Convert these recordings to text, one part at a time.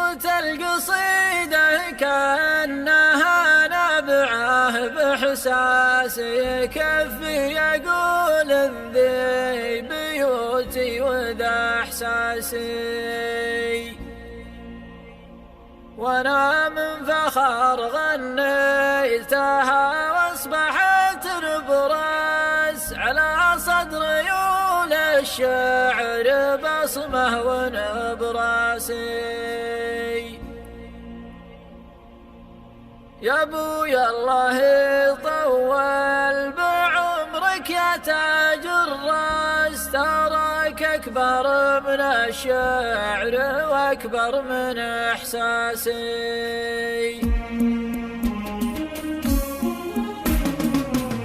بيوت القصيدة كأنها نابعة بإحساس يكفي يقول ذي بيوتي وذا إحساسي، وأنا من فخر غنيتها وأصبحت نبرس على صدر ريول الشعر بصمة ونبراسي. يا ابويا الله يطول بعمرك يا تاج الراس، تراك أكبر من الشعر وأكبر من إحساسي.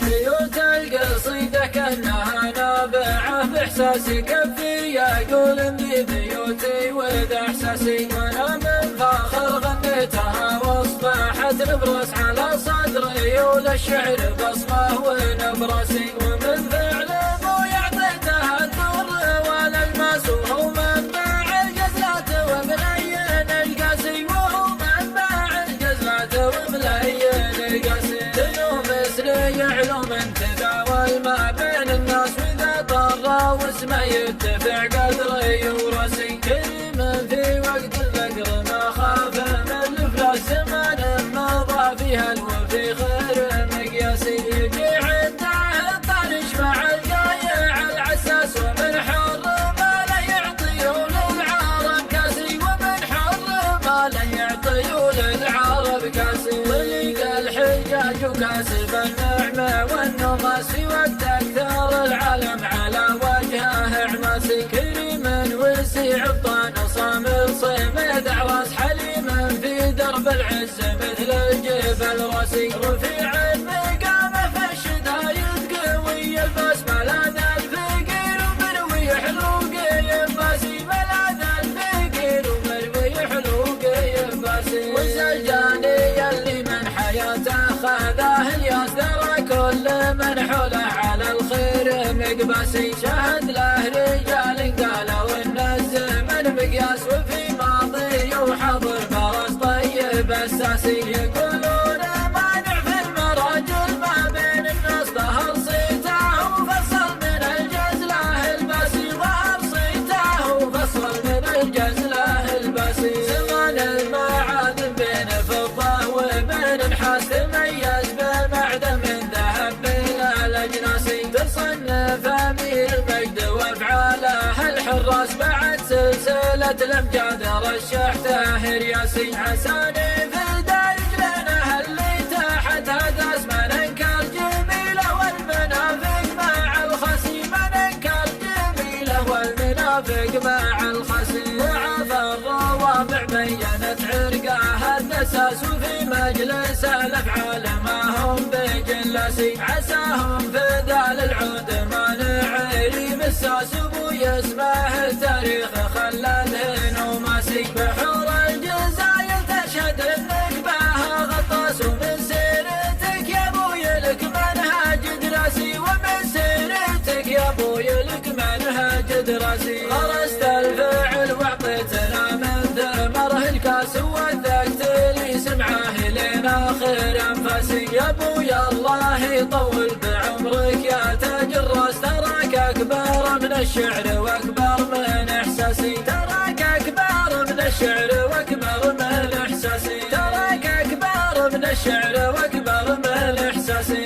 بيوت القصيدة كأنها نابعة بإحساسي، كفي يقول ذي بيوتي وذا إحساسي، وأنا من فاخر غنيتها وأصبحت نبرس على صدري وللشعر بصمة ونبراسي. ومن فعل أبوي أعطيتها الدر والألماس، وهو منبع الجزلات وملين القاسي، وهو منبع الجزلات وملين القاسي. تنوم مثلي علوم تداول ما بين الناس، وإذا طر واسمه يتبع قدري وراسي. كريم في وقت الفقر ما خاف من الإفلاس، زمان مضى فيها الوفي خير مقياسي. يجي عنده الطنش مع القايع العساس، ومن حر ما لا يعطي وللعرب كاسي، ومن حر ما لا يعطي وللعرب كاسي. ضيق الحجاج وكاسب النعمة والنماس، في وقت أكثر العالم على وجهه عماسي. كريم وسيع الطان صامل صيمد عواس، حليم في درب العز مثل الجبل راسي. رفيع المقامة في الشدايد قوي الباس، ملاذ الفقير ومروي حلوقي ينباسي، ملاذ الفقير ومروي حلوقي ينباسي. والزجاني اللي من حياته خذاه الياس، درى كل من حوله على الخير مقباسي. شهد له رجال قالوا ان الزمن مقياس، وفي ماضي وحاضر فرس طيب الساسي. يقولون مانع في المراجل ما بين الناس، ظهر صيته وفصل من الجزله الباسي، ظهر صيته وفصل من الجزله الباسي. زمان المعادن بين فضه وبين نحاس، تميز بمعدن من ذهب بين الاجناسي. تصنف امير المجد وافعاله الحراس، بعد سلسله الامجاد رشحته رياسي. عساني في دايج لنا اللي تحت هداس، ما ننكر جميله والمنافق مع الخسي، ما ننكر جميله والمنافق مع الخسي. ضعف الروابع بينت عرقه الدساس، وفي مجلس الافعال ما هم بجلاسي. عساهم في ذال العود مانع ريم الساس، ابوي اسمه التاريخ خلده نوماسي. بحور الجزاير تشهد انك بها غطاس، ومن سيرتك يا ابوي لك منهج دراسي، ومن سيرتك يا ابوي لك منهج دراسي. غرست الفعل واعطيتنا من ثمره الكاس، ووثقت لي سمعه لين اخر انفاسي. يا ابويا الله يطول بعمرك يا تاج الراس، تراك اكبر من الشعر واكبر من احساسي. تراك اكبر من الشعر واكبر من احساسي. تراك اكبر من الشعر واكبر من احساسي.